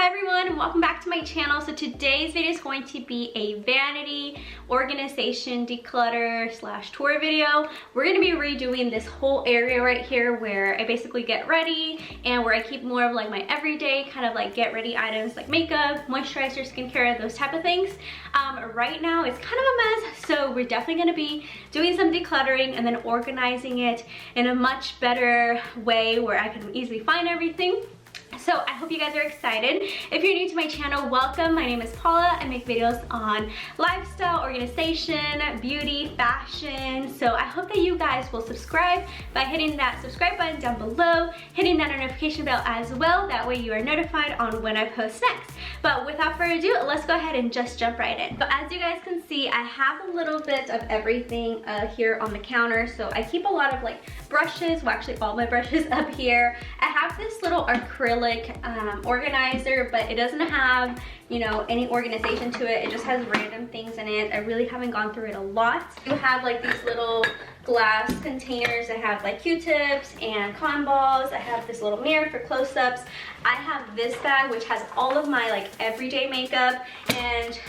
Hi everyone, and welcome back to my channel. So today's video is going to be a vanity organization declutter slash tour video. We're going to be redoing this whole area right here where I basically get ready and where I keep more of like my everyday kind of like get ready items like makeup, moisturizer, skincare, those type of things. Right now it's kind of a mess, so we're definitely going to be doing some decluttering and then organizing it in a much better way where I can easily find everything. So I hope you guys are excited. If you're new to my channel, welcome. My name is Paula. I make videos on lifestyle, organization, beauty, fashion. So I hope that you guys will subscribe by hitting that subscribe button down below, hitting that notification bell as well. That way you are notified on when I post next. But without further ado, let's go ahead and just jump right in. So as you guys can see, I have a little bit of everything here on the counter. So I keep a lot of like brushes, well actually all my brushes up here. I have this little acrylic organizer, but it doesn't have, you know, any organization to it. It just has random things in it. I really haven't gone through it a lot. You have like these little glass containers. I have like Q-tips and cotton balls. I have this little mirror for close-ups. I have this bag which has all of my like everyday makeup, and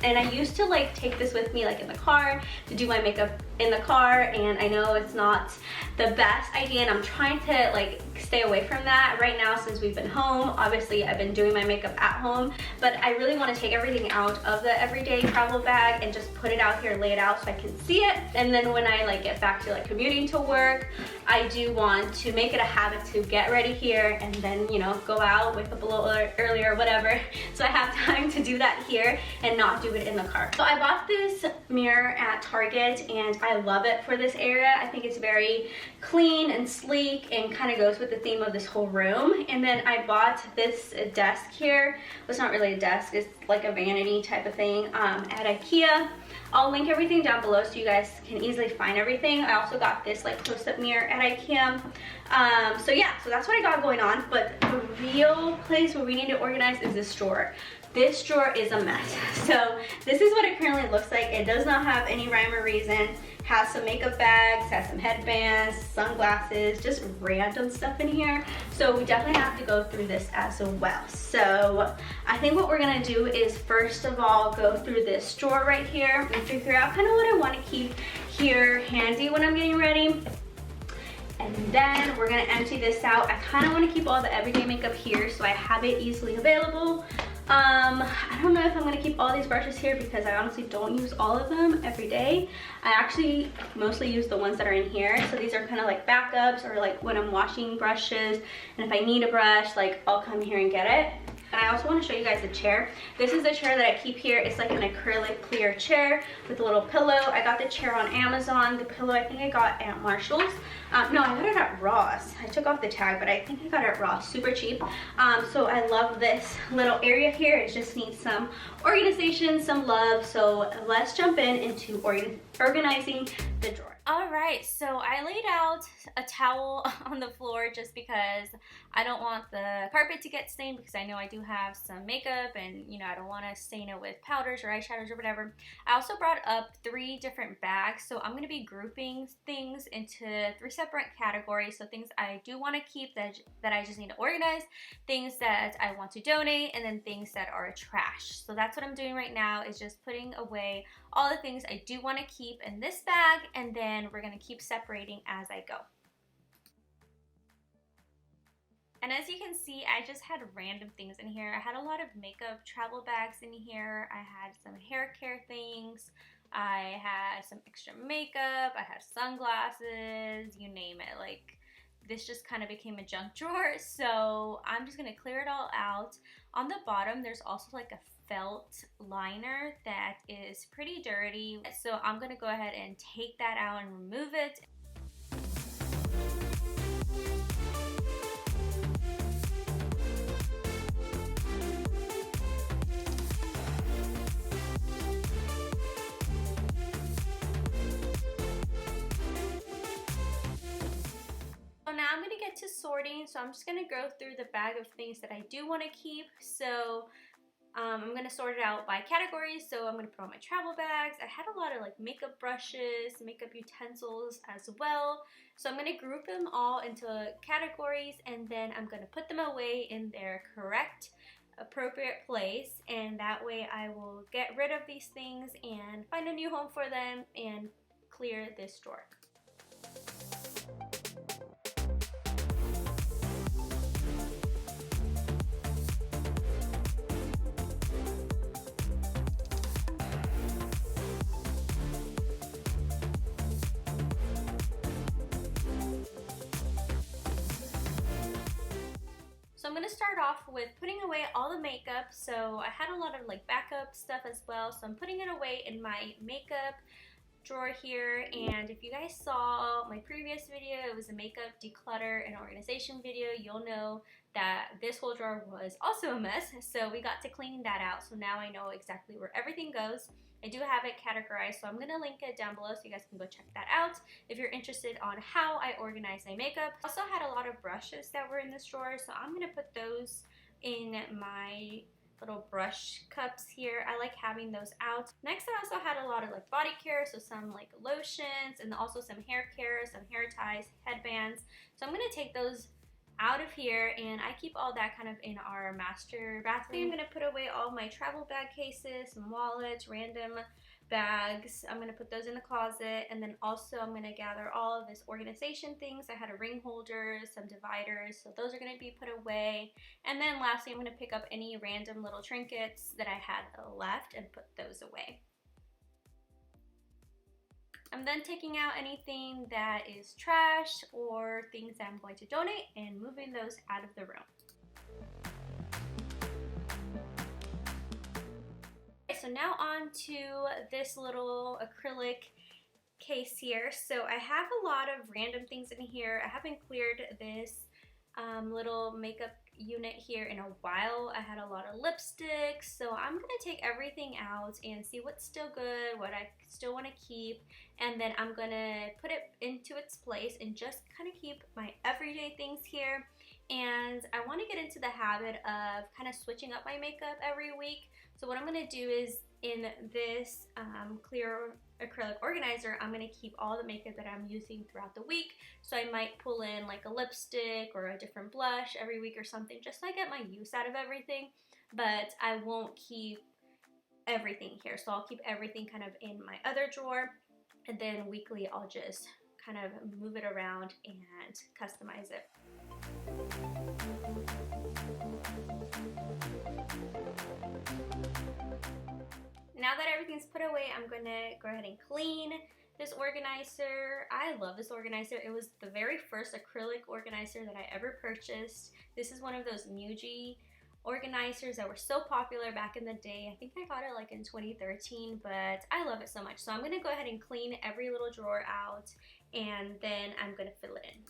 I used to like take this with me like in the car to do my makeup in the car, and I know it's not the best idea and I'm trying to like stay away from that right now since we've been home. Obviously I've been doing my makeup at home, but I really want to take everything out of the everyday travel bag and just put it out here, lay it out so I can see it. And then when I like get back to like commuting to work, I do want to make it a habit to get ready here and then, you know, go out, wake up a little earlier, whatever, so I have time to do that here and not do it in the car. So I bought this mirror at Target and I love it for this area. I think it's very clean and sleek and kind of goes with the theme of this whole room. And then I bought this desk here. Well, it's not really a desk, it's like a vanity type of thing at IKEA. I'll link everything down below so you guys can easily find everything. I also got this like close-up mirror at IKEA. So yeah, so that's what I got going on. But the real place where we need to organize is this drawer. This drawer is a mess. So this is what it currently looks like. It does not have any rhyme or reason. Has some makeup bags, has some headbands, sunglasses, just random stuff in here. So we definitely have to go through this as well. So I think what we're gonna do is first of all go through this drawer right here and figure out kind of what I want to keep here handy when I'm getting ready. And then we're gonna empty this out. I kind of want to keep all the everyday makeup here so I have it easily available. I don't know if I'm gonna keep all these brushes here because I honestly don't use all of them every day. I actually mostly use the ones that are in here. So these are kind of like backups or like when I'm washing brushes, and if I need a brush, like I'll come here and get it. And I also want to show you guys the chair. This is the chair that I keep here. It's like an acrylic clear chair with a little pillow. I got the chair on Amazon. The pillow I think I got at Marshall's. No, I got it at Ross. I took off the tag, but I think I got it at Ross. Super cheap. So I love this little area here. It just needs some organization, some love. So let's jump into organizing the drawer. All right, so I laid out a towel on the floor just because I don't want the carpet to get stained, because I know I do have some makeup and, you know, I don't want to stain it with powders or eyeshadows or whatever. I also brought up 3 different bags, so I'm going to be grouping things into 3 separate categories. So things I do want to keep that I just need to organize, things that I want to donate, and then things that are trash. So that's what I'm doing right now, is just putting away all the things I do want to keep in this bag, and then we're going to keep separating as I go. And as you can see, I just had random things in here. I had a lot of makeup travel bags in here. I had some hair care things. I had some extra makeup. I had sunglasses, you name it. Like, this just kind of became a junk drawer. So I'm just going to clear it all out. On the bottom, there's also like a felt liner that is pretty dirty. So I'm going to go ahead and take that out and remove it. Now I'm going to get to sorting, so I'm just going to go through the bag of things that I do want to keep. So I'm going to sort it out by categories. So I'm going to put on my travel bags. I had a lot of like makeup brushes, makeup utensils as well. So I'm going to group them all into categories, and then I'm going to put them away in their correct appropriate place, and that way I will get rid of these things and find a new home for them and clear this drawer. So I'm going to start off with putting away all the makeup. So I had a lot of like backup stuff as well. So I'm putting it away in my makeup drawer here. And if you guys saw my previous video, it was a makeup declutter and organization video, you'll know that this whole drawer was also a mess. So we got to cleaning that out. So now I know exactly where everything goes. I do have it categorized, so I'm going to link it down below so you guys can go check that out if you're interested on how I organize my makeup. I also had a lot of brushes that were in this drawer, so I'm going to put those in my little brush cups here. I like having those out. Next, I also had a lot of like body care, so some like lotions and also some hair care, some hair ties, headbands. So I'm going to take those out of here, and I keep all that kind of in our master bathroom. I'm going to put away all my travel bag cases, some wallets, random bags. I'm going to put those in the closet, and then also I'm going to gather all of this organization things. I had a ring holder, some dividers, so those are going to be put away. And then lastly, I'm going to pick up any random little trinkets that I had left and put those away. I'm then taking out anything that is trash or things that I'm going to donate and moving those out of the room. Okay, so now on to this little acrylic case here. So I have a lot of random things in here. I haven't cleared this little makeup unit here in a while. I had a lot of lipsticks, so I'm gonna take everything out and see what's still good, what I still want to keep, and then I'm gonna put it into its place and just kind of keep my everyday things here. And I want to get into the habit of kind of switching up my makeup every week. So what I'm gonna do is in this clear acrylic organizer, I'm going to keep all the makeup that I'm using throughout the week. So I might pull in like a lipstick or a different blush every week or something, just so I get my use out of everything. But I won't keep everything here. So I'll keep everything kind of in my other drawer, and then weekly I'll just kind of move it around and customize it. Now that everything's put away, I'm gonna go ahead and clean this organizer. I love this organizer. It was the very first acrylic organizer that I ever purchased. This is one of those Muji organizers that were so popular back in the day. I think I got it like in 2013, but I love it so much. So I'm gonna go ahead and clean every little drawer out, and then I'm gonna fill it in.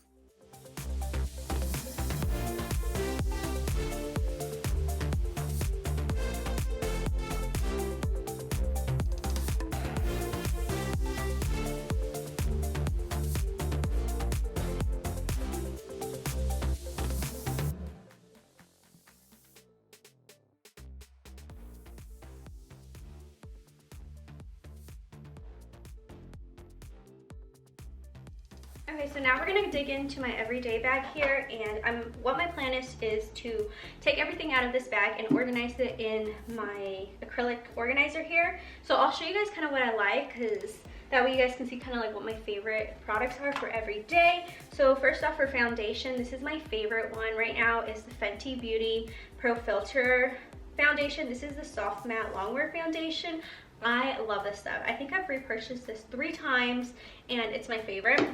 Okay, so now we're gonna dig into my everyday bag here, and what my plan is to take everything out of this bag and organize it in my acrylic organizer here. So I'll show you guys kind of what I like, because that way you guys can see kind of like what my favorite products are for every day. So first off, for foundation, this is my favorite one right now, is the Fenty Beauty Pro Filter foundation. This is the soft matte longwear foundation. I love this stuff. I think I've repurchased this 3 times and it's my favorite.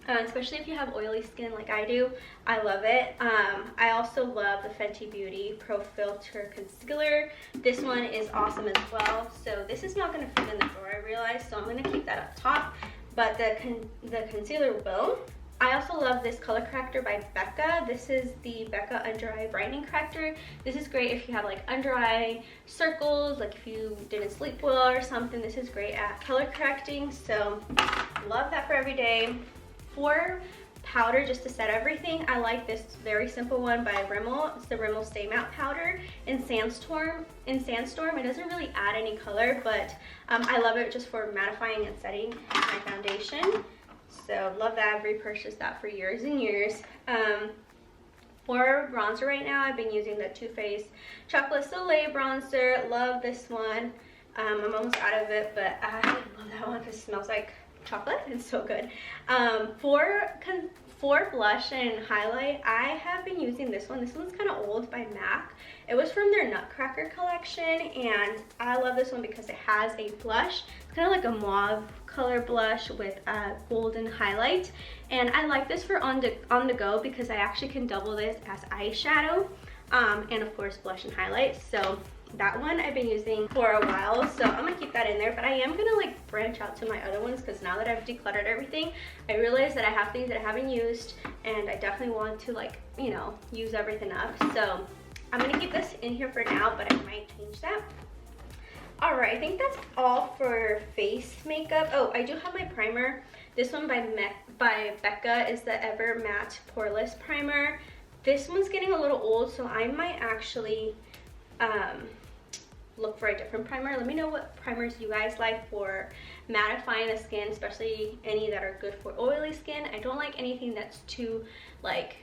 Especially if you have oily skin like I do. I love it. I also love the Fenty Beauty Pro Filter Concealer. This one is awesome as well. So this is not going to fit in the drawer, I realize, so I'm going to keep that up top, but the concealer will. I also love this color corrector by Becca. This is the Becca Under Eye Brightening Corrector. This is great if you have like under eye circles, like if you didn't sleep well or something. This is great at color correcting, so love that for every day. For powder, just to set everything, I like this very simple one by Rimmel. It's the Rimmel Stay Matte Powder in Sandstorm. It doesn't really add any color, but I love it just for mattifying and setting my foundation. So love that. I've repurchased that for years and years. For For bronzer right now, I've been using the Too Faced Chocolate Soleil bronzer. Love this one. I'm almost out of it, but I love that one because it smells like chocolate. It's so good. For blush and highlight, I have been using this one. This one's kind of old, by MAC. It was from their Nutcracker collection, and I love this one because it has a blush. It's kind of like a mauve color blush with a golden highlight, and I like this for on the go because I actually can double this as eyeshadow, and of course blush and highlight. So that one I've been using for a while, so I'm gonna keep that in there. But I am gonna like branch out to my other ones because now that I've decluttered everything, I realized that I have things that I haven't used, and I definitely want to, like, you know, use everything up. So I'm gonna keep this in here for now, but I might change that. All right, I think that's all for face makeup. Oh, I do have my primer. This one by Becca is the Ever Matte Poreless Primer. This one's getting a little old, so I might actually look for a different primer. Let me know what primers you guys like for mattifying the skin, especially any that are good for oily skin. I don't like anything that's too like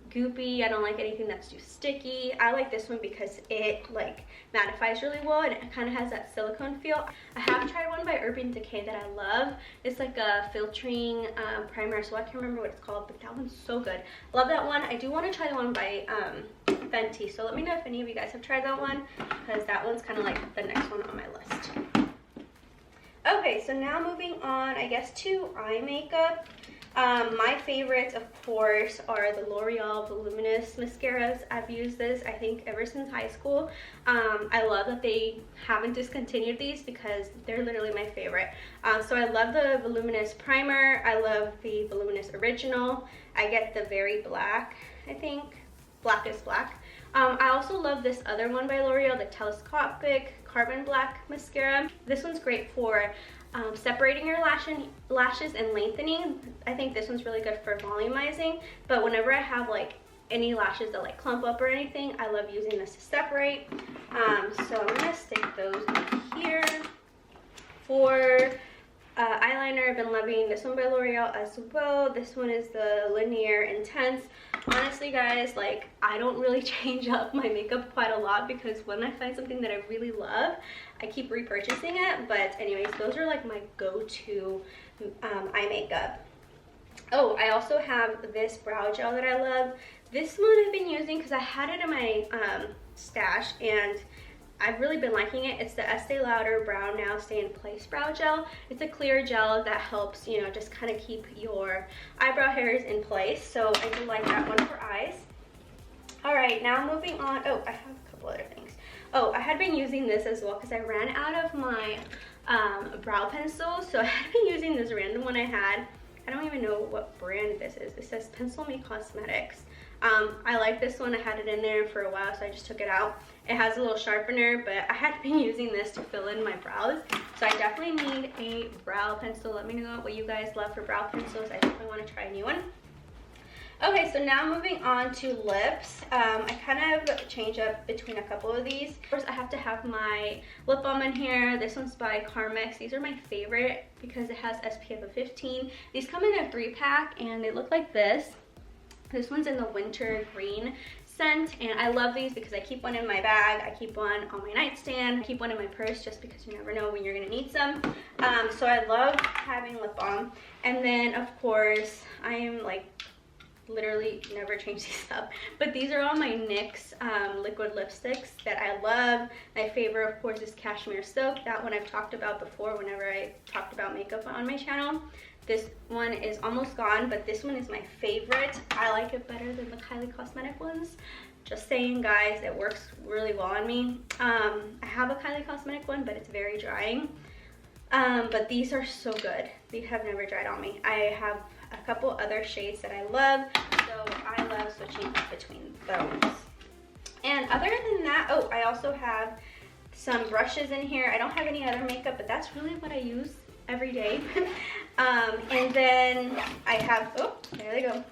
goopy. I don't like anything that's too sticky. I like this one because it like mattifies really well, and it kind of has that silicone feel. I have tried one by Urban Decay that I love. It's like a filtering primer, so I can't remember what it's called, but that one's so good. Love that one. I do want to try the one by Vanity, so let me know if any of you guys have tried that one, because that one's kind of like the next one on my list. Okay, so now moving on, I guess, to eye makeup. My favorites, of course, are the L'Oreal Voluminous mascaras. I've used this, I think, ever since high school. I love that they haven't discontinued these because they're literally my favorite. So I love the Voluminous Primer. I love the Voluminous Original. I get the Very Black, I think. Blackest Black. I also love this other one by L'Oreal, the Telescopic Carbon Black Mascara. This one's great for separating your lashes and lengthening. I think this one's really good for volumizing, but whenever I have like any lashes that like clump up or anything, I love using this to separate. So I'm gonna stick those in here. For eyeliner, I've been loving this one by L'Oreal as well. This one is the Linear Intense. Honestly, guys, like, I don't really change up my makeup quite a lot because when I find something that I really love, I keep repurchasing it. But anyways, those are like my go-to eye makeup. Oh, I also have this brow gel that I love. This one I've been using because I had it in my stash, and I've really been liking it. It's the Estee Lauder Brow Now Stay in Place Brow Gel. It's a clear gel that helps, you know, just kind of keep your eyebrow hairs in place. So I do like that one for eyes. All right, now moving on. Oh, I have a couple other things. Oh, I had been using this as well because I ran out of my brow pencils. So I had been using this random one I had. I don't even know what brand this is. It says Pencil Me Cosmetics. I like this one. I had it in there for a while, so I just took it out. It has a little sharpener, but I had been using this to fill in my brows. So I definitely need a brow pencil. Let me know what you guys love for brow pencils. I definitely want to try a new one. Okay, so now moving on to lips. I kind of change up between a couple of these. Of course, I have to have my lip balm in here. This one's by Carmex. These are my favorite because it has SPF of 15. These come in a 3-pack, and they look like this. This one's in the Winter Green scent, and I love these because I keep one in my bag, I keep one on my nightstand, I keep one in my purse just because you never know when you're gonna need some. So I love having lip balm. And then, of course, I am like literally never change these up, but these are all my NYX liquid lipsticks that I love. My favorite, of course, is Cashmere Silk. That one I've talked about before whenever I talked about makeup on my channel. This one is almost gone, but this one is my favorite. I like it better than the Kylie Cosmetic ones. Just saying, guys, it works really well on me. I have a Kylie Cosmetic one, but it's very drying. But these are so good. These have never dried on me. I have a couple other shades that I love, so I love switching between those. And other than that, oh, I also have some brushes in here. I don't have any other makeup, but that's really what I use every day. And then I have, oh, there they go.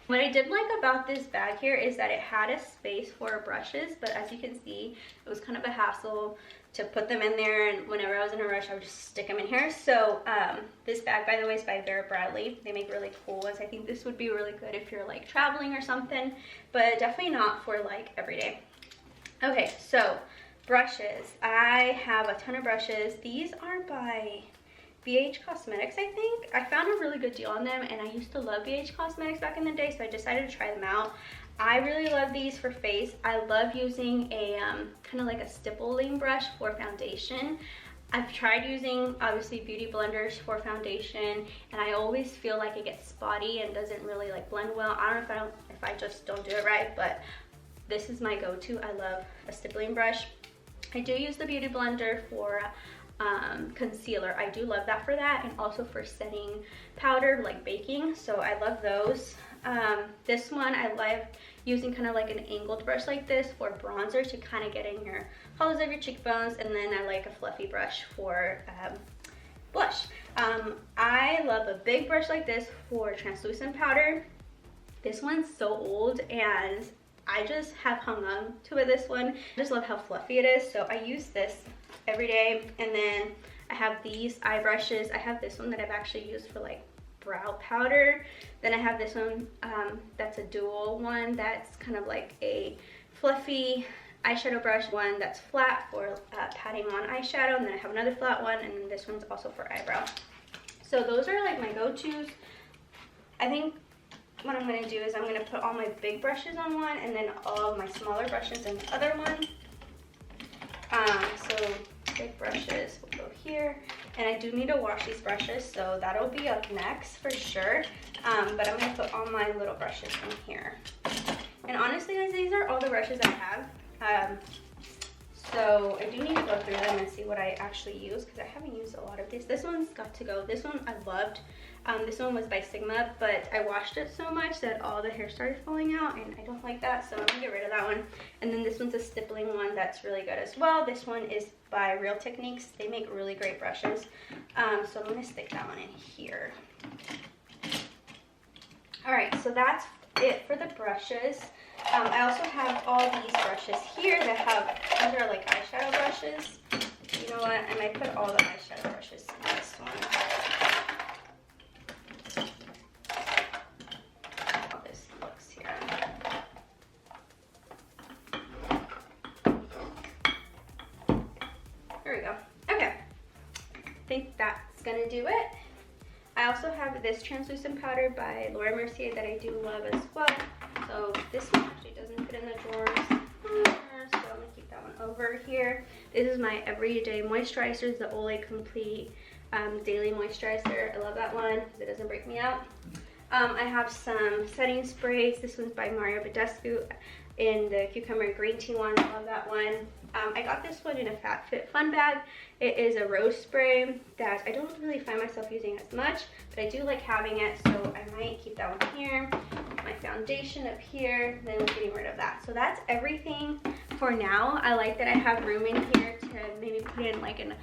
What I did like about this bag here is that it had a space for brushes, but as you can see, it was kind of a hassle to put them in there, and whenever I was in a rush, I would just stick them in here. So this bag, by the way, is by Vera Bradley. They make really cool ones. I think this would be really good if you're like traveling or something, but definitely not for like everyday. Okay, so brushes. I have a ton of brushes. These are by BH Cosmetics, I think. I found a really good deal on them, and I used to love BH Cosmetics back in the day, so I decided to try them out. I really love these for face. I love using a kind of like a stippling brush for foundation. I've tried using, obviously, beauty blenders for foundation, and I always feel like it gets spotty and doesn't really like blend well. I don't know if I just don't do it right, but this is my go-to. I love a stippling brush. I do use the beauty blender for concealer. I do love that for that, and also for setting powder like baking, so I love those. This one I love using kind of like an angled brush like this for bronzer to kind of get in your hollows of your cheekbones, and then I like a fluffy brush for blush. I love a big brush like this for translucent powder. This one's so old and I just have hung on to it, this one. I just love how fluffy it is, so I use this every day. And then I have these eye brushes. I have this one that I've actually used for like brow powder. Then I have this one that's a dual one that's kind of like a fluffy eyeshadow brush, one that's flat for patting on eyeshadow, and then I have another flat one, and then this one's also for eyebrow. So those are like my go-tos. I think what I'm going to do is I'm going to put all my big brushes on one, and then all of my smaller brushes in the other one. So big brushes will go here, and I do need to wash these brushes, so that'll be up next for sure. But I'm going to put all my little brushes in here. And honestly, guys, these are all the brushes I have. So I do need to go through them and see what I actually use, because I haven't used a lot of these. This one's got to go. This one I loved. This one was by Sigma, but I washed it so much that all the hair started falling out, and I don't like that, so I'm gonna get rid of that one. And then this one's a stippling one that's really good as well. This one is by Real Techniques. They make really great brushes. So I'm gonna stick that one in here. All right, so that's it for the brushes. I also have all these brushes here that have, these are like eyeshadow brushes. You know what, I might put all the eyeshadow brushes in this one. How this looks here. There we go. Okay, I think that's gonna do it. I also have this translucent powder by Laura Mercier that I do love as well. So this one actually doesn't fit in the drawers, so I'm gonna keep that one over here. This is my everyday moisturizer, the Olay Complete Daily Moisturizer. I love that one because it doesn't break me out. I have some setting sprays. This one's by Mario Badescu in the cucumber and green tea one. I love that one. I got this one in a FabFitFun bag. It is a rose spray that I don't really find myself using as much, but I do like having it, so I might keep that one here. My foundation up here, then we're getting rid of that. So that's everything for now. I like that I have room in here to maybe put in like an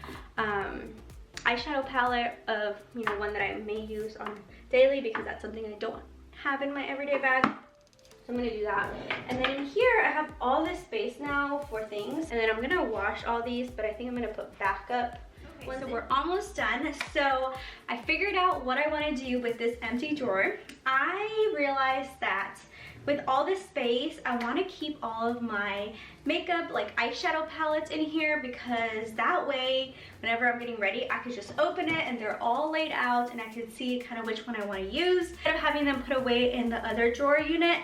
eyeshadow palette of, you know, one that I may use on daily, because that's something I don't have in my everyday bag. So I'm gonna do that. And then in here, I have all this space now for things. And then I'm gonna wash all these, but I think I'm gonna put backup. Okay, so we're almost done. So I figured out what I wanna do with this empty drawer. I realized that with all this space, I want to keep all of my makeup, like eyeshadow palettes in here, because that way, whenever I'm getting ready, I could just open it and they're all laid out and I can see kind of which one I want to use. Instead of having them put away in the other drawer unit,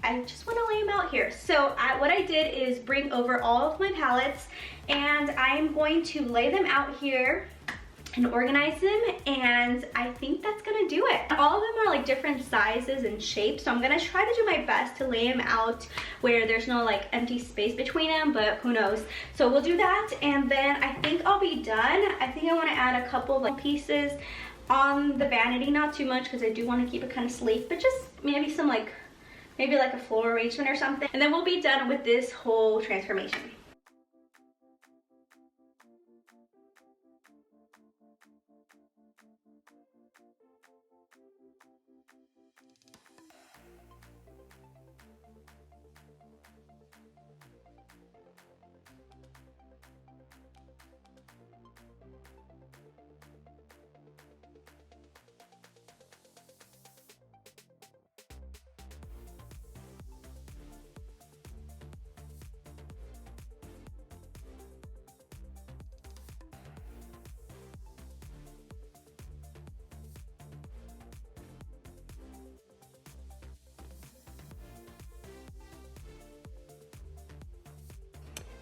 I just want to lay them out here. So what I did is bring over all of my palettes, and I'm going to lay them out here and organize them, and I think that's gonna do it. All of them are like different sizes and shapes, so I'm gonna try to do my best to lay them out where there's no like empty space between them, but who knows. So we'll do that, and then I think I'll be done. I think I want to add a couple of like pieces on the vanity, not too much because I do want to keep it kind of sleek, but just maybe some like, maybe like a floral arrangement or something, and then we'll be done with this whole transformation.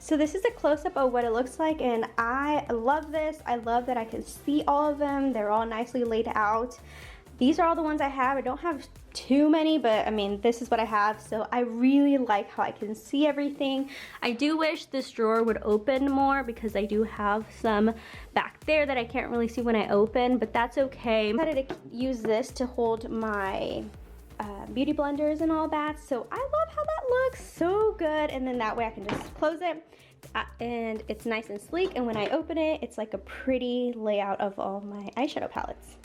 So this is a close-up of what it looks like, and I love this. I love that I can see all of them. They're all nicely laid out. These are all the ones I have. I don't have too many, but I mean, this is what I have. So I really like how I can see everything. I do wish this drawer would open more because I do have some back there that I can't really see when I open, but that's okay. I decided to use this to hold my beauty blenders and all that. So I love how that looks, so good. And then that way I can just close it and it's nice and sleek. And when I open it, it's like a pretty layout of all my eyeshadow palettes.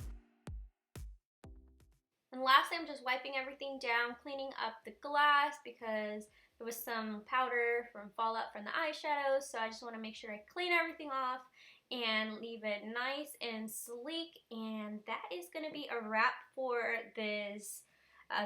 And lastly, I'm just wiping everything down, cleaning up the glass because there was some powder from fallout from the eyeshadows. So I just want to make sure I clean everything off and leave it nice and sleek. And that is going to be a wrap for this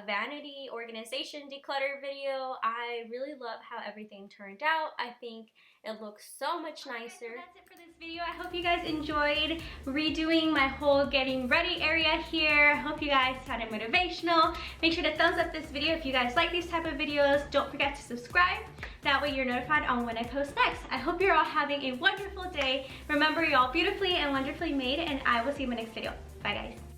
Vanity organization declutter video. I really love how everything turned out. I think it looks so much nicer. Okay, so that's it for this video. I hope you guys enjoyed redoing my whole getting ready area here. I hope you guys found it motivational. Make sure to thumbs up this video if you guys like these type of videos. Don't forget to subscribe. That way you're notified on when I post next. I hope you're all having a wonderful day. Remember, you're all beautifully and wonderfully made, and I will see you in my next video. Bye guys.